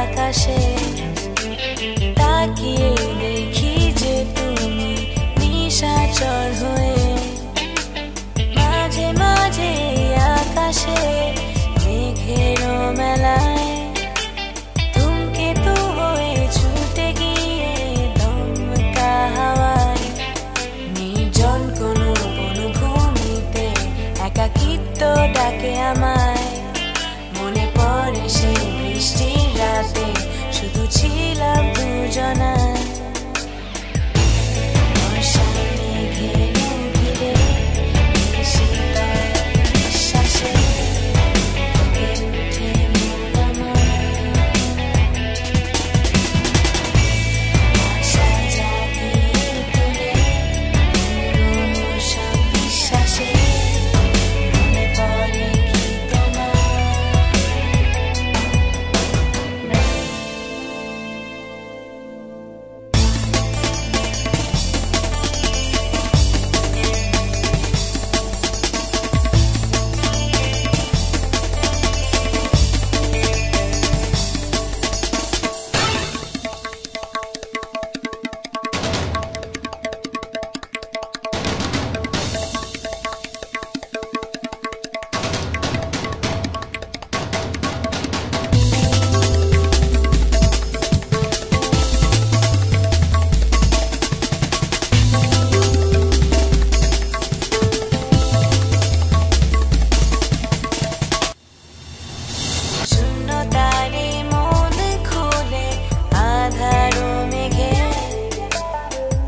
আকাশে তাকিয়ে দেখি যে তুমি নিশাচর হয়ে মাঝে মাঝে আকাশে মেঘের মেলায় ধূমকেতু হয়ে ছুটে গিয়ে দমকা হাওয়ায় নির্জন কোনো বনভূমিতে একাকিত্ব ডাকে আমায় মনে পড়ে সেই বৃষ্টির রাতে শুধু ছিলাম দুজনায় বর্ষা মেঘের ঘিরে শীতল নিঃশ্বাসে জেগে ওঠে মন আমার আশা জাগিয়ে তোলে পুরনো সব বিশ্বাসে মনে পড়ে কি তোমার শূন্যতারে মন খুলে আধারো মেঘে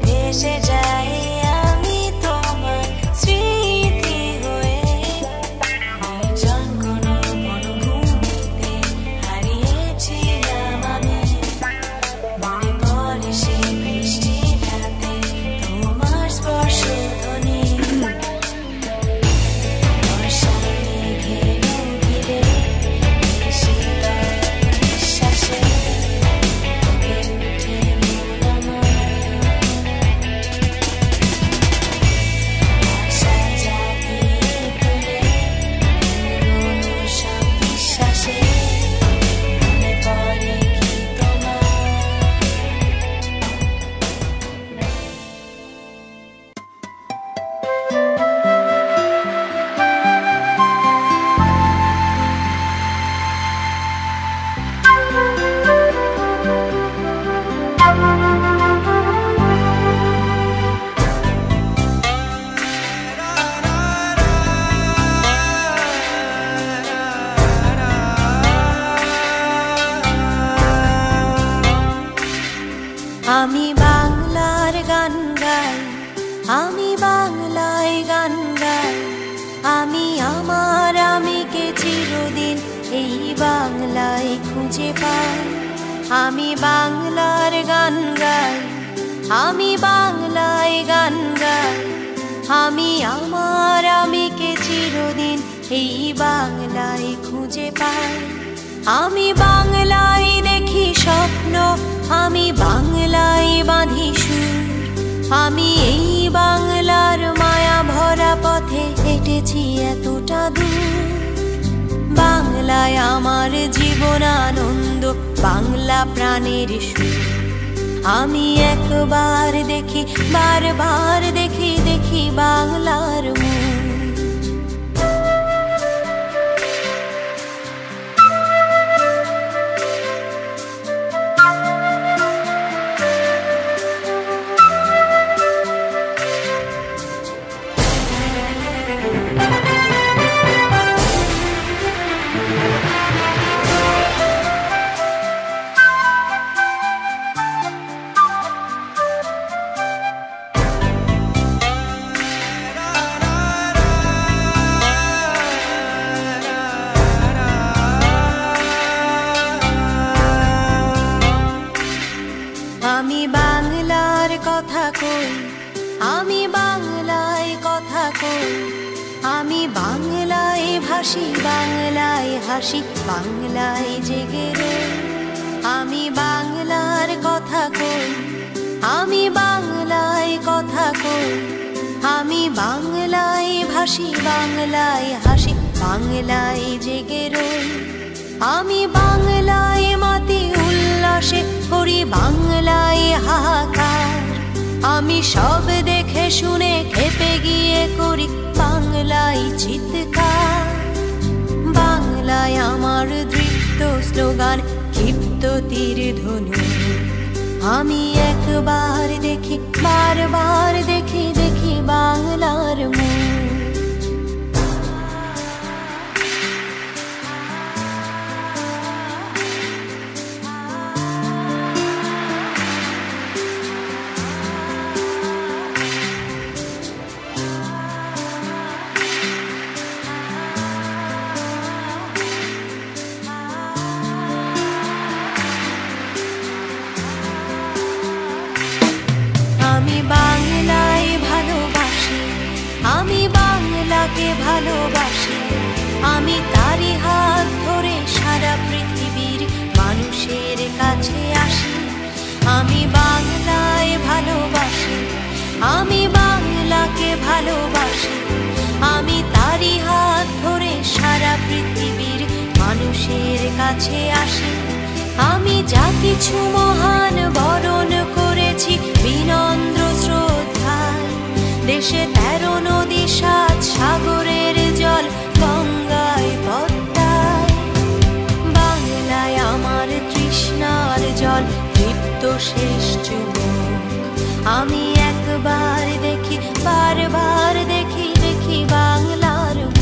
ভেসে যাই আমি তোমার স্মৃতি হয়ে নির্জন কোনো বনভূমিতে হারিয়েছিলাম আমি মনে পড়ে সেই বৃষ্টির রাতে তোমার স্পর্শ ধ্বনি বর্ষা মেঘের ঘিরে শীতল নিঃশ্বাসে জেগে ওঠে মন আমার আশা জাগিয়ে তোলে পুরনো সব বিশ্বাসে মনে পড়ে কি তোমার আমি বাংলার গান গাই আমি বাংলায় গান গাই আমি আমার আমিকে চিরদিন এই বাংলায় খুঁজে পাই আমি বাংলার গান গাই আমি বাংলায় গান গাই আমি আমার আমিকে চিরদিন এই বাংলায় খুঁজে পাই আমি বাংলায় দেখি স্বপ্ন আমি বাংলায় বাঁধি সুর আমি এই বাংলার মায়া ভরা পথে হেঁটেছি এতটা দূর বাংলায় আমার জীবন আনন্দ বাংলা প্রাণের সুর আমি একবার দেখি বারবার দেখি দেখি বাংলার মুখ আমি বাংলার কথা কই আমি বাংলায় কথা কই আমি বাংলায় ভাসি বাংলায় হাসি বাংলায় জেগে রই আমি বাংলার কথা কই আমি বাংলায় কথা কই আমি বাংলায় ভাসি বাংলায় হাসি বাংলায় জেগে রই আমি বাংলায় মাতি আমি সব দেখে শুনে খেপে গিয়ে করি বাংলায় চিৎকার। বাংলায় আমার দৃপ্ত স্লোগান, ক্ষিপ্ত তীর ধনু। আমি একবার দেখি, বারবার দেখি, দেখি বাংলার মুখ। আমি বাংলায় ভালোবাসি, আমি বাংলাকে ভালোবাসি। আমি তারই হাত ধরে সারা পৃথিবীর মানুষের কাছে আসি। আমি বাংলায় ভালোবাসি, আমি বাংলাকে ভালোবাসি। আমি তারই হাত ধরে সারা পৃথিবীর মানুষের কাছে আসি। আমি যা কিছু মহান বরণ করেছি বিনম্র শ্রদ্ধায়। দেশে 13 নদী, 7 সাগরের জল, গঙ্গায় পদ্মায়। বাংলায় আমার তৃষ্ণার জল, তৃপ্ত শেষ যুবক। আমি একবার দেখি, বারবার দেখি, দেখি বাংলার মুখ।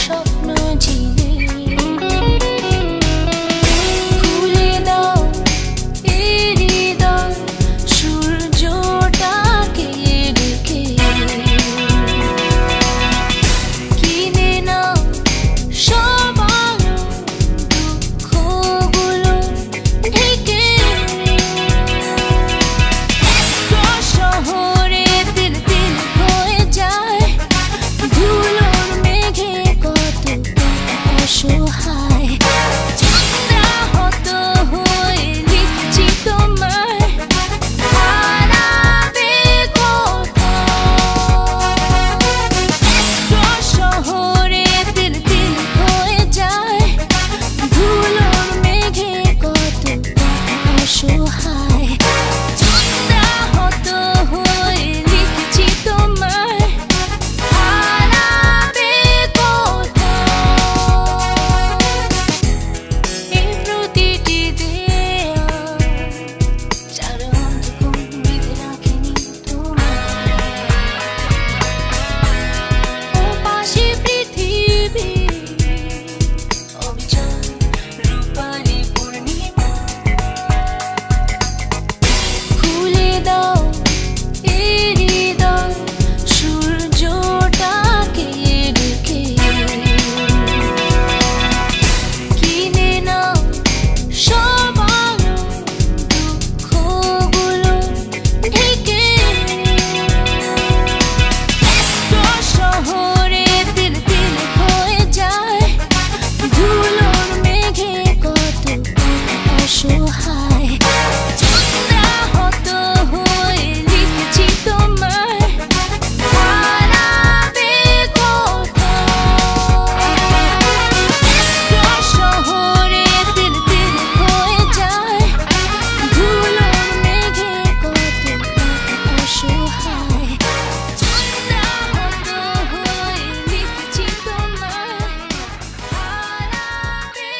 স্বপ্ন ঝিলে খুলে দাও এই হৃদয় সূর্যটাকে রেখে কিনে নাও সব আলো দুঃখগুলো ঢেকে শহরে তিল তিল হয়ে যায় ধুলোর মেঘে কত অসহায় চাঁদা হত হয়ে লিখছি তোমায় হারাবে কোথায় শহরে তিল তিল হয়ে যায় ধুলোর মেঘে কত অসহায় চাঁদা হত হয়ে লিখছি তোমায় হারাবে কোথায় এই প্রতিটি দেয়াল চার অন্ধকার বেঁধে রাখেনি তোমায় ও পাশে পৃথিবী অবিচল রূপালী পূর্ণিমা খুলে দাও এই হৃদয় সূর্যটাকে রেখে কিনে নাও সব আলো দুঃখগুলো ঢেকে শহরে তিল তিল হয়ে যায় ধুলোর মেঘে কত অসহায় চাঁদা হত হয়ে লিখছি তোমায় হারাবে কোথায় শহরে তিল তিল হয়ে যায় ধুলোর মেঘে কত অসহায় চাঁদা হত হয়ে লিখছি তোমায় হারাবে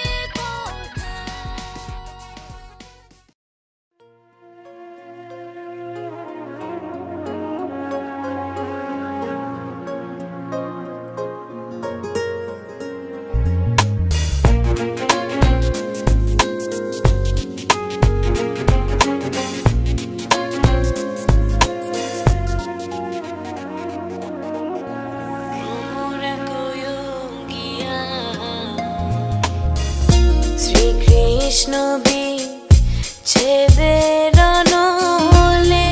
শ্রীকৃষ্ণ বিচ্ছেদের নলে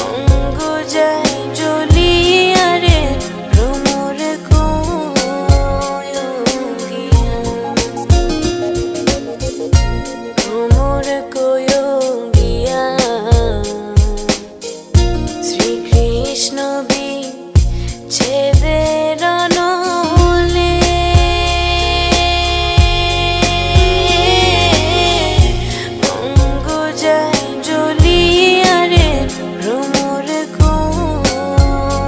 অঙ্গ যায় জ্বলিয়া রে ভ্রমর কোয়ঙ্গিয়া ভ্রমর কোয়ঙ্গিয়া শ্রীকৃষ্ণ বিচ্ছেদের নলে অঙ্গ যায় জ্বলিয়া রে ভ্রমর কোয়ঙ্গিয়া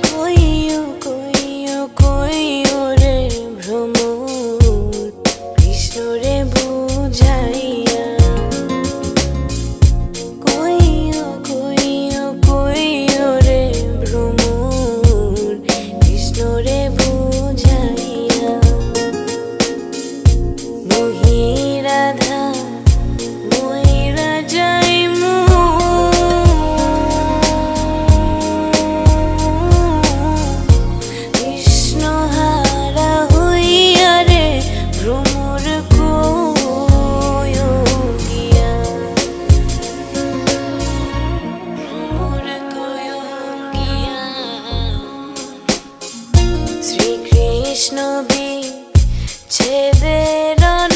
কইও কইও কইও রে ভ্রমর কৃষ্ণ রে বুঝাইয়া কইও কইও কইও রে ভ্রমর কৃষ্ণ রে বুঝাইয়া মোহি রাধা ময়রা যাইমু কৃষ্ণ হারা হইয়া রে ভ্রমর কোয়ঙ্গিয়া ভ্রমর কোয়ঙ্গিয়া শ্রীকৃষ্ণ বিচ্ছেদের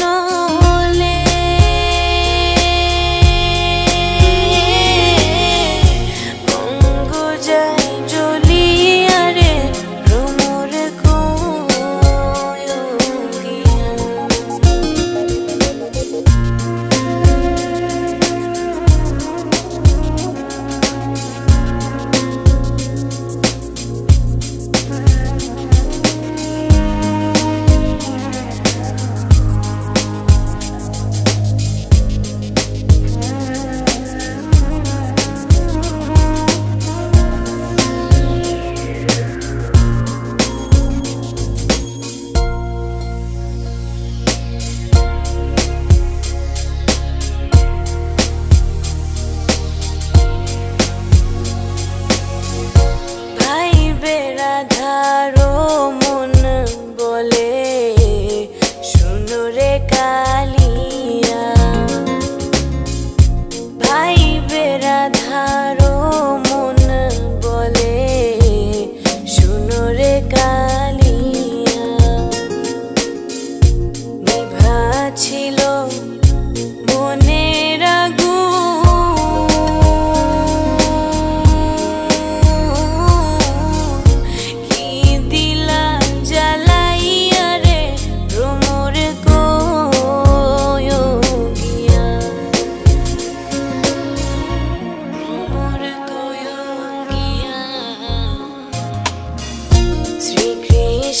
নলে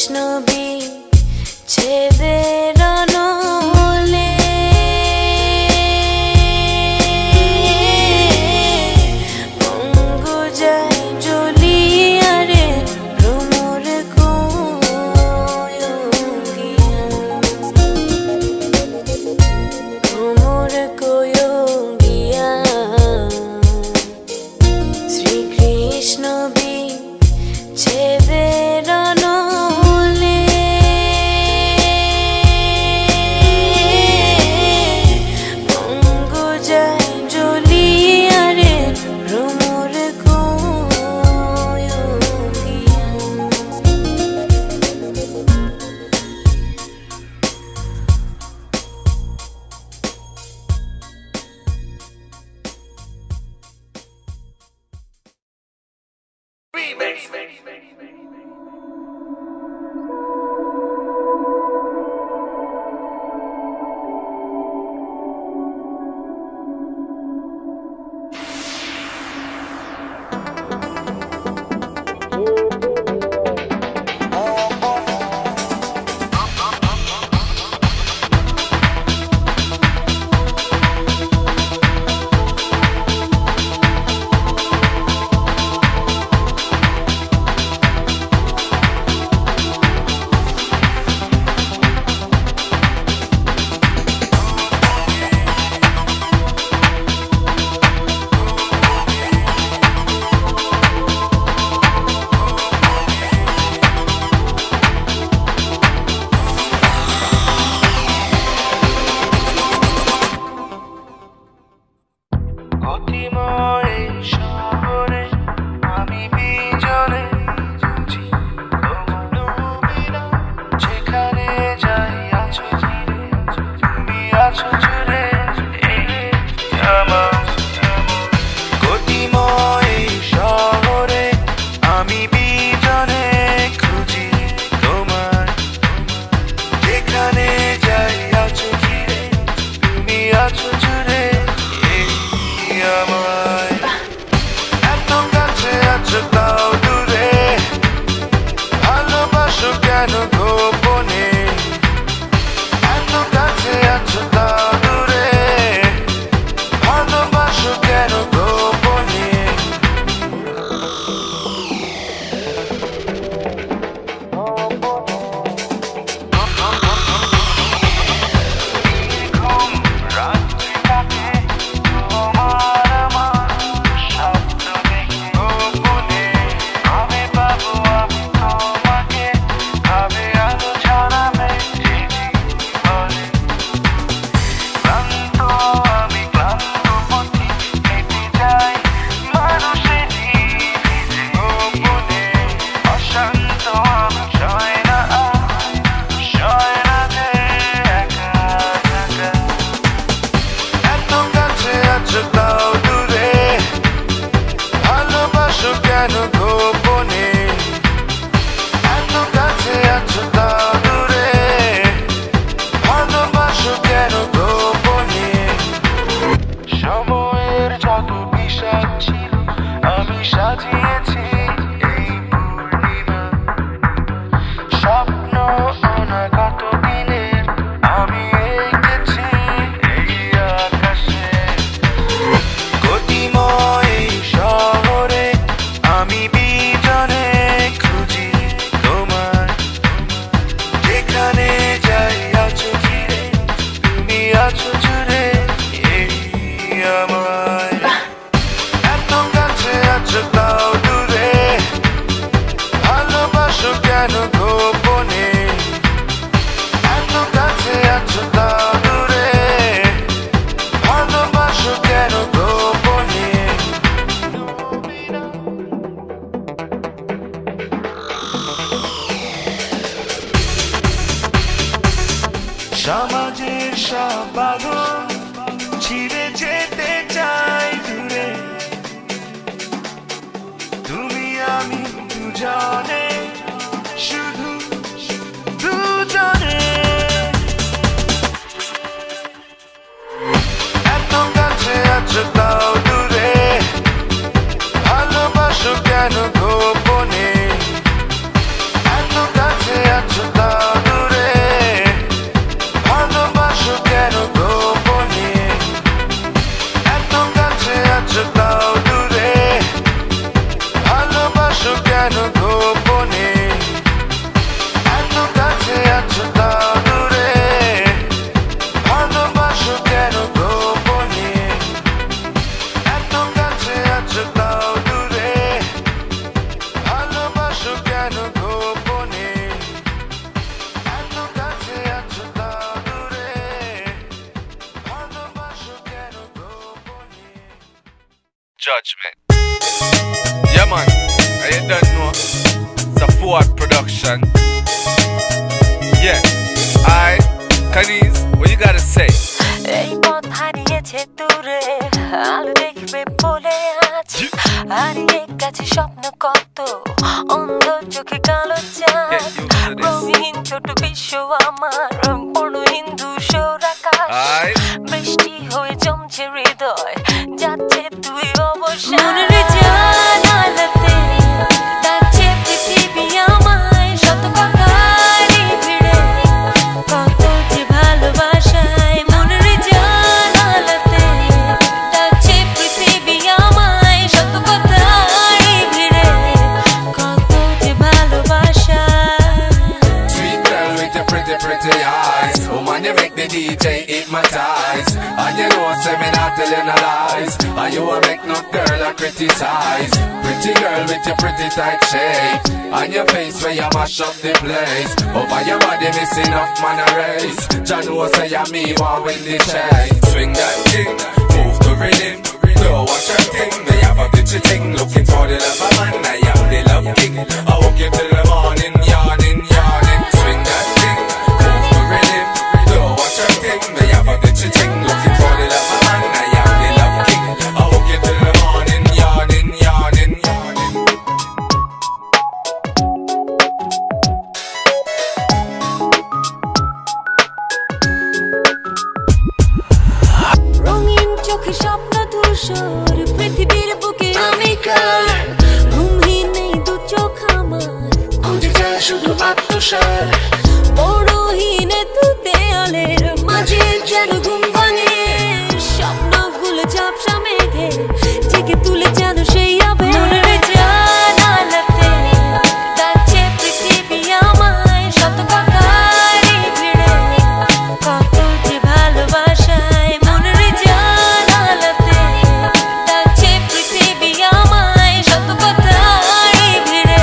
কৃষ্ণ বিচ্ছেদের নলে অঙ্গ যায় জ্বলিয়া রে ভ্রমর কোয়ঙ্গিয়া ভ্রমর কোয়ঙ্গিয়া শ্রীকৃষ্ণ বিচ্ছেদের নলে অঙ্গ যায় জ্বলিয়া রে ভ্রমর কোয়ঙ্গিয়া সমাজের সব বাঁধন ছিঁড়ে যেতে চাই দূরে, তুমি আমি দুজনে, শুধু দুজনে। এত কাছে আছো তাও দূরে, ভালোবাসো কেন গোপনে? এত কাছে Yeah man, I don't know. It's a Ford production. Yeah, Kaniz, what you gotta say? এই পথ হারিয়েছে দূরে আলো দেখবে বলে আছি হারিয়ে গেছে স্বপ্ন কত অন্ধ চোখে কালো চাঁদ রঙিন ছোট বিশ্ব আমার বড় হিন্দু সৌরাকাশ বৃষ্টি হয়ে জমছে হৃদয় যাচ্ছে তুই অবশ্যই মনের জানালাতে ডাকছে পৃথিবী আমায় শত কথারই ভিড়ে কত যে ভালোবাসায় মনের জানালাতে ডাকছে পৃথিবী আমায় শত কথারই ভিড়ে কত যে ভালোবাসা Sweet girl with your pretty, pretty eyes. Oh man, you make the DJ hypnotize. And you know, say me not telling no lies. And you a make no girl a criticize. Pretty girl with your pretty tight shape. And your face where you mash up the place. Over your body missing off man a race. Jah know say you me want win the chase. Swing that thing, move to rhythm. Don't watch your thing, me have a bitchy thing. Looking for the love of man, I am the love king. I woke you till the morning, yawning, yawning. Swing that thing, move to rhythm. Don't watch your thing, me have a bitchy thing. Looking for the love of man, I am the love king. I woke you till the morning, yawning, yawning, yawning. রঙিন চোখে স্বপ্ন ধূসর পৃথিবীর বুকে আমি কার ঘুমহীন নেই দু চোখ আমার খুঁজে যায় শুধু আত্মসার বড়হীনে তু দেয়ালের মাঝে যেন ঘুম ভাঙে স্বপ্নগুলো ঝাপসা মেঘে জেগে তুলে যেন সেই আবেগ মনের জানালাতে ডাকছে পৃথিবী আমায় শত কথারই ভিড়ে কত যে ভালোবাসায় মনের জানালাতে ডাকছে পৃথিবী আমায় শত কথারই ভিড়ে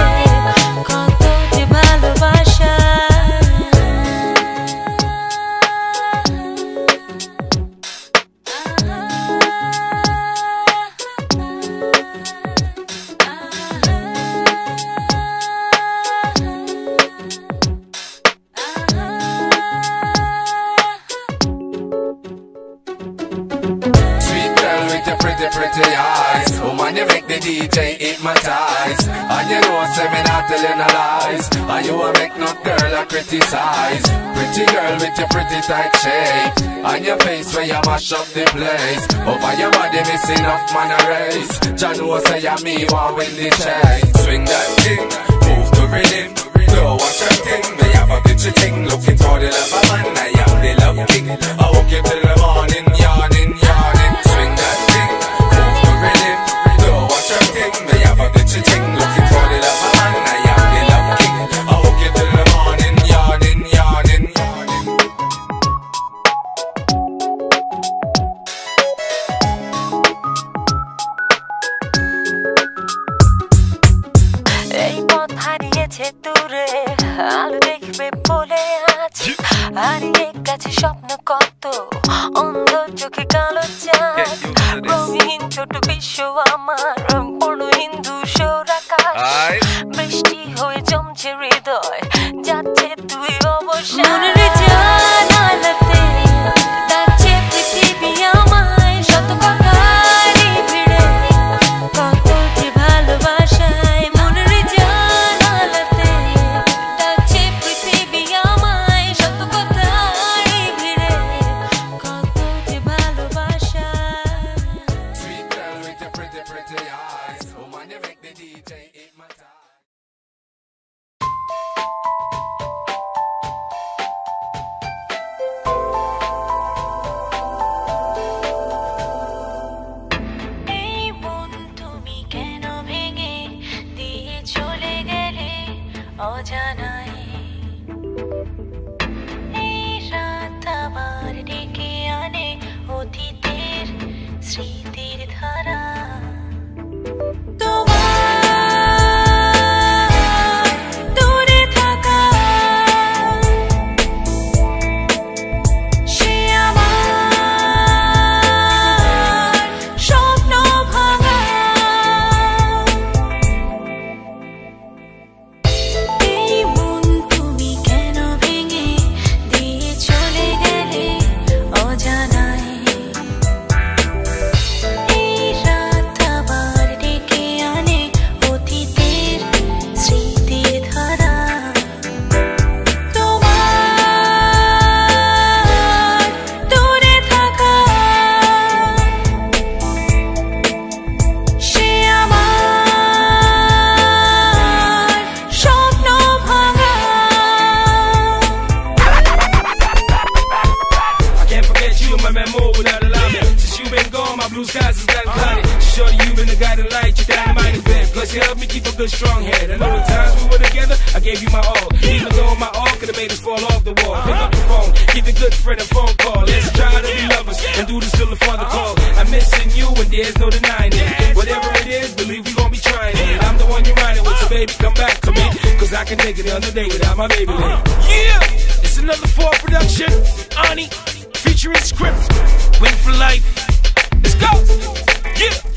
কত যে ভালোবাসা Sweet girl with your pretty, pretty eyes. Oh man, you make the DJ hypnotize. And you know, say me not telling no lies. And you a make no girl a criticize. Pretty girl with your pretty tight shape. And your face where you mash up the place. Over your body missing off man a race. Jah know say you me want win the chase. Swing that thing, move to rhythm. Don't watch your thing, me have a bitchy thing. Looking for the love of man, I am the love king. I woke you till the morning, yawning, yawning. Swing that thing, move to rhythm. Don't watch your thing, me have a bitchy thing. Looking for the love of man, I am the love king. I woke you till the morning, yawning, yawning, yawning. এই পথ হারিয়েছে দূরে আলো দেখবে বলে আছি হারিয়ে গেছে স্বপ্ন কত অন্ধ চোখে কালো চাঁদ রঙিন ছোট বিশ্ব আমার বড় হিন্দু সৌরাকাশ বৃষ্টি হয়ে জমছে হৃদয় যাচ্ছে তুই অবশ্যই মনের জানালাতে ডাকছে পৃথিবী আমায় শত কথারই ভিড়ে কত যে ভালোবাসায় মনের জানালাতে ডাকছে পৃথিবী আমায় শত কথারই ভিড়ে কত যে ভালোবাসা Sweet girl with your pretty, pretty eyes. Oh man, you make the DJ hypnotize. এই মন তুমি কেন ভেঙে দিয়ে চলে গেলে অজানায় এই রাত আবার ডেকে আনে অতীতের স্মৃতির ধারা দূরে থাকা সে আমার স্বপ্ন ভাঙা good strong head. I know the times we were together, I gave you my all. Even though my all could have made us fall off the wall. Pick up the phone, give a good friend a phone call. Let's try to be lovers and do this till the father call. I'm missing you and there's no denying it. Whatever it is, believe we gon' be trying it. I'm the one you're riding with, so baby, come back to me. Cause I can take it another day without my baby lady. Yeah! It's another 4 production. Ani, featuring script. Wait for life. Let's go! Yeah!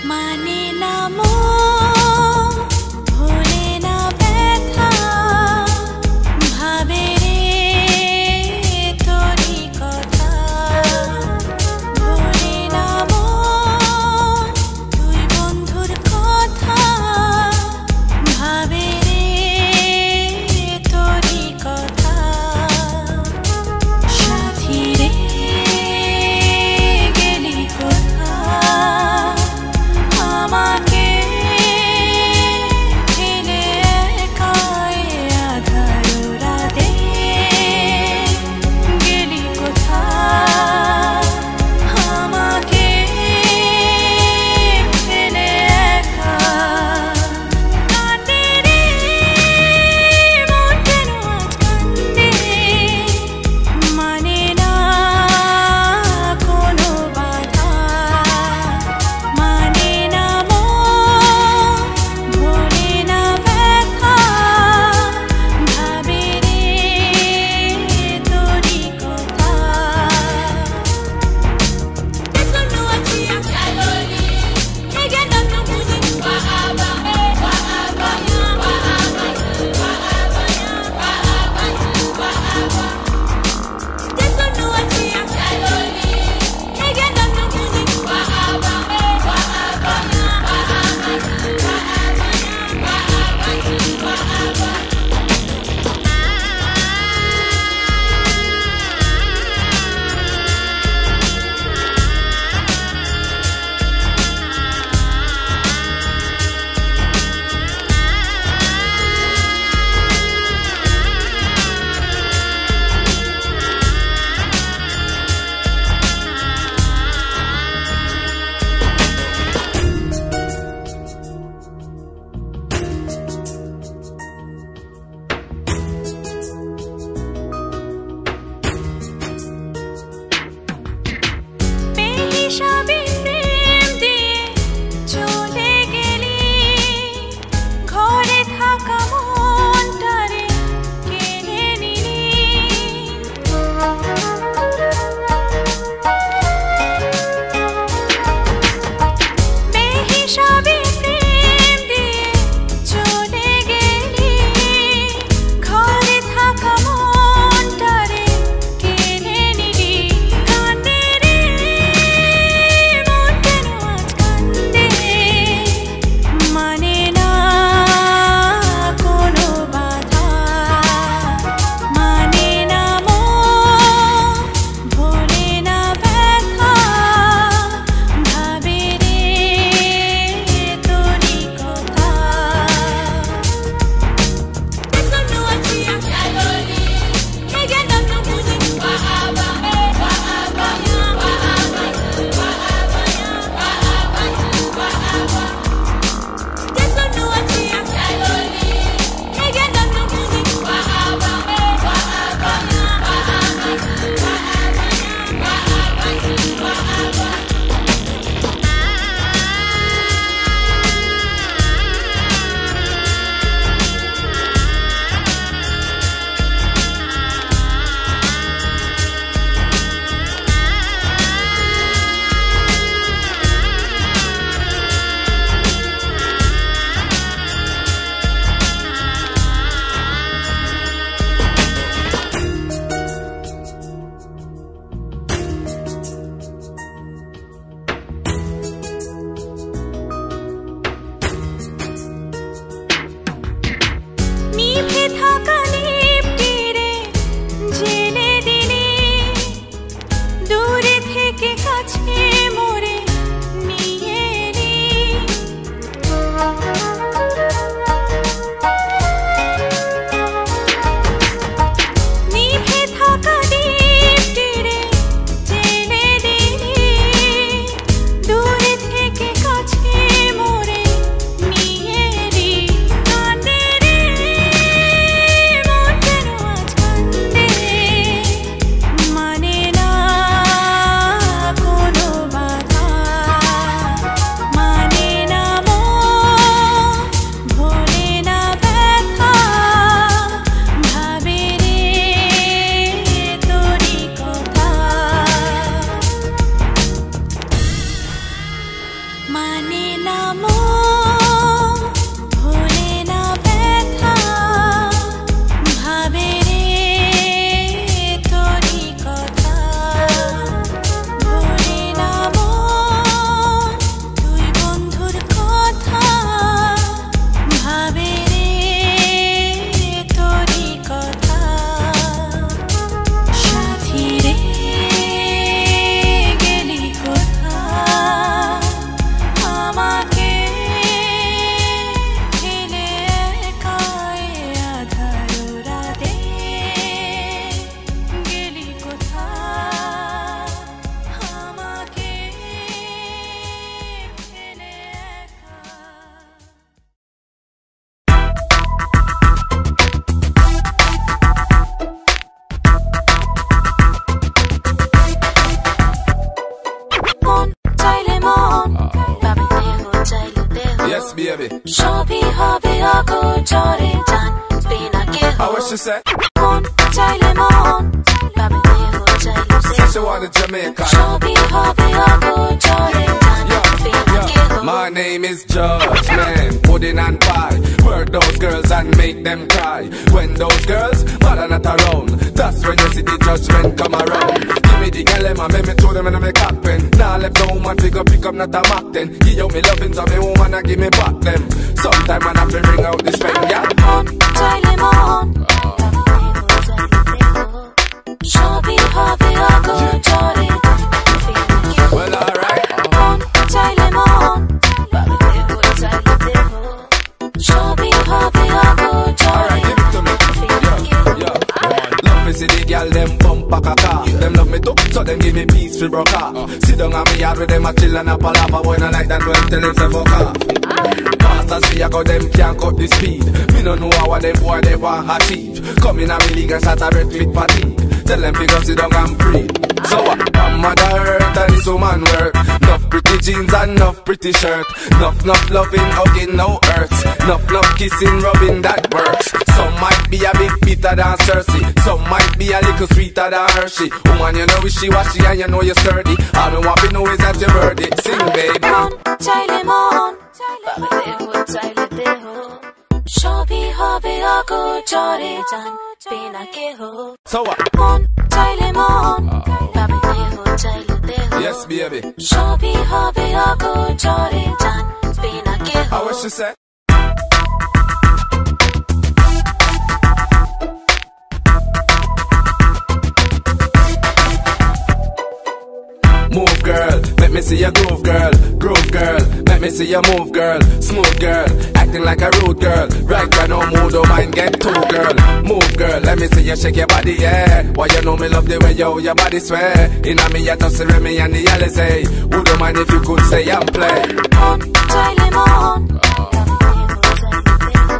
মানে না মন ভোলে না ব্যথা ভাবে রে তোরই কথা ভোলে না মন দুই বন্ধুর কথা ভাবে রে তোরই কথা সাথী রে গেলি কোথায় আমাকে মানে না মন ভোলে না ব্যথা ভাবে রে তোরই কথা ভোলে না মন তুই বন্ধুর কথা ভাবে রে তোরই কথা সাথী রে গেলি কোথায় আমাকে ফেলে একা আধার রাতে গেলি কোথায় আমাকে ফেলে একা মন চাইলে মন ভাবে দেহ চাইলে দেহ Yes, baby. সবই হবে অগোচরে জানবে না কেহ How was she say? মন চাইলে মন ভাবে দেহ চাইলে Say দেহ she wanted Jamaica. সবই হবে অগোচরে জানবে না কেহ My name is Judge, man, pudding and pie. Work those girls and make them cry. When those girls, but are not around, that's when you see the judgment come around. Give me the girl, and make me throw them in my cockpin. Now left no woman pick up not a mock then. Give you me loving, so me woman and give me back them. Sometime I have to bring out this pen, yeah. মন চাইলে মন ভাবে দেহ চাইলে দেহ সবই হবে অগোচরে জানবে না কেহ Well, alright. মন চাইলে মন ভাবে দেহ চাইলে দেহ সবই হবে অগোচরে Alright, give it to me. Yeah, yeah. Love me see the girl them bump a caca. Them love me too, so them give me peace for broke off. Sit down on me yard with them a chill and a palava. Boy no like that when tell them say fuck off. Fast as we a go, them can't cut the speed. Me no know how them boy they want achieve. Come in a me league and start a red with fatigue. Tell them figure sit down and breathe. So what? Mother earth and this woman work. Enough pretty jeans and enough pretty shirt. Enough loving, hugging, no hurts. Enough kissing, rubbing, that works. Some might be a bit bitter than Cersei. Some might be a little sweeter than Hershey. Woman, you know wishy-washy and you know you're sturdy. All me want to know is that you heard it. Sing, baby. মন চাইলে মন ভাবে দেহ চাইলে দেহ সবই হবে অগোচরে জানবে না কেহ So what? মন চাইলে মন ভাবে দেহ চাইলে দেহ Yes, baby. সবই হবে অগোচরে জানবে না কেহ How was she say? Move girl, let me see your groove girl. Groove girl, let me see your move girl. Smooth girl, acting like a rude girl. Right girl, no mood, don't mind, get two girl. Move girl, let me see you shake your body, yeah. Why you know me love the way your body sway. Inna me ya toss me and the Alizé. Wouldn't mind if you could say and play. মন চাইলে মন ভাবে দেহ চাইলে দেহ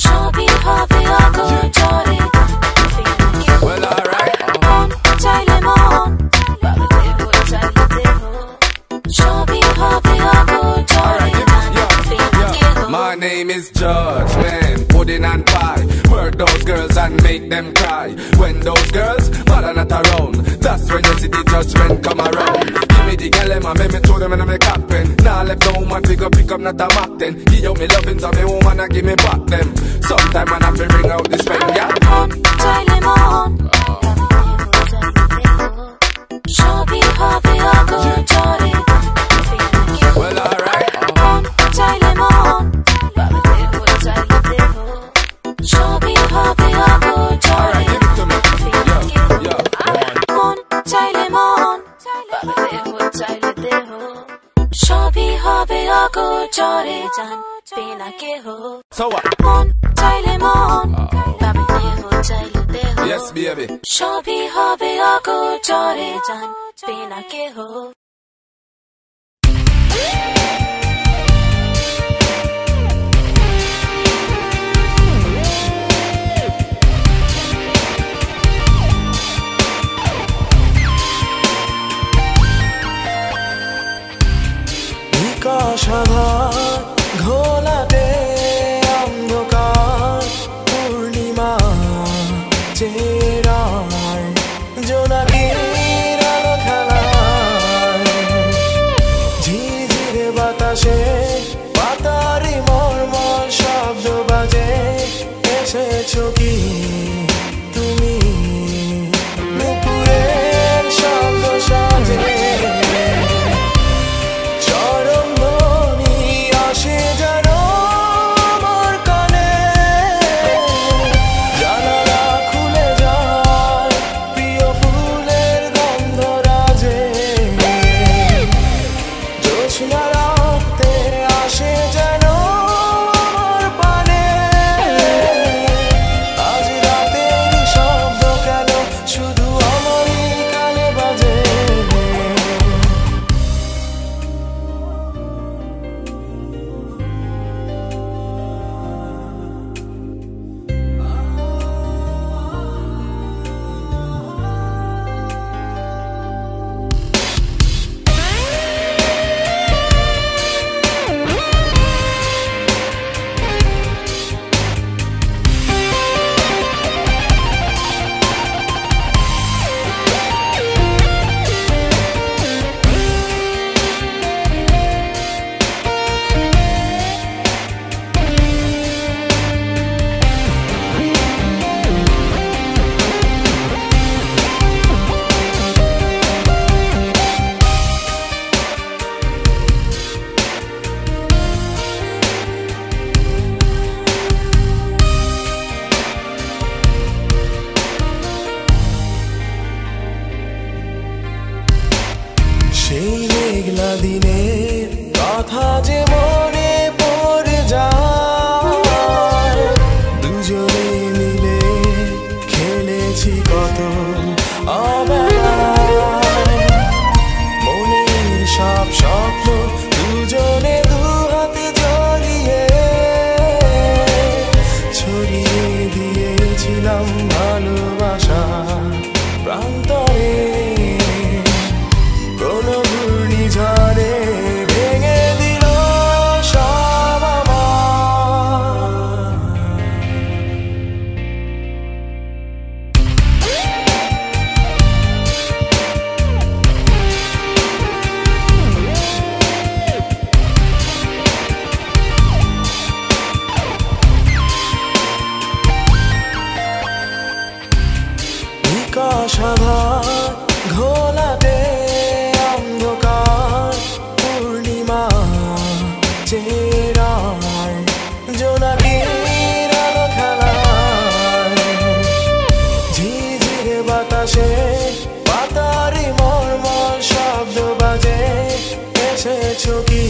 সবই হবে অগোচরে জানবে না কেহ Well, alright. মন চাইলে মন ভাবে দেহ চাইলে দেহ সবই হবে অগোচরে জানবে না কেহ My name is Judge, man, pudding and pie. Work those girls and make them cry. When those girls, but are not around, that's when you see the judgment come around. Give me the girl, and make me throw them in my cockpin. Now left no woman pick up not a mock then. Give you me loving, so me woman and give me back them. Sometime I have to bring out this pen, yeah. মন চাইলে মন ভাবে দেহ চাইলে দেহ সবই হবে অগোচরে জানবে না কেহ Well, alright. মন চাইলে মন ভাবে দেহ চাইলে দেহ সবই হবে অগোচরে Alright, give it to me. জানবে না কেহ Yeah, yeah. মন চাইলে মন ভাবে দেহ চাইলে দেহ সবই হবে অগোচরে জানবে না কেহ So what? মন চাইলে মন ভাবে দেহ চাইলে দেহ Yes, baby. সবই হবে অগোচরে জানবে না কেহ নিকষাধার ঘোলাটে অন্ধকার পূর্ণিমা চেরায় জোনাকির আলো খেলায় ঝিঝিরে বাতাসে পাতারি মর্মর শব্দ বাজে এসেছো কি তুমি নুপুরের শব্দ সাজে চরম ধ্বনি আসে যেন আমার কানে জানালা খুলে যায় প্রিয় ফুলের গন্ধ রাজে জোছনা রাতে আসে যেন আমার পানে আজ রাতের শব্দ কেন শুধু আমারই কানে বাজে সেই মেঘলা দিনের কথা যে মনে পড়ে যায় দুজনে মিলে খেলেছি কত অবেলায় মনের সব স্বপ্ন দুজনে দুহাতে জড়িয়ে ছড়িয়ে দিয়েছিলাম ভালোবাসা প্রান্তরে কোনো ঘূর্ণিঝড়ে ভেঙে দিল সব আমার নিকষ আধার ঘোলাটে অন্ধকার পূর্ণিমা চেরায় জোনাকির আলো খেলায় ঝিঝির বাতাসে পাতারি মর্মর শব্দ বাজে এসেছো কি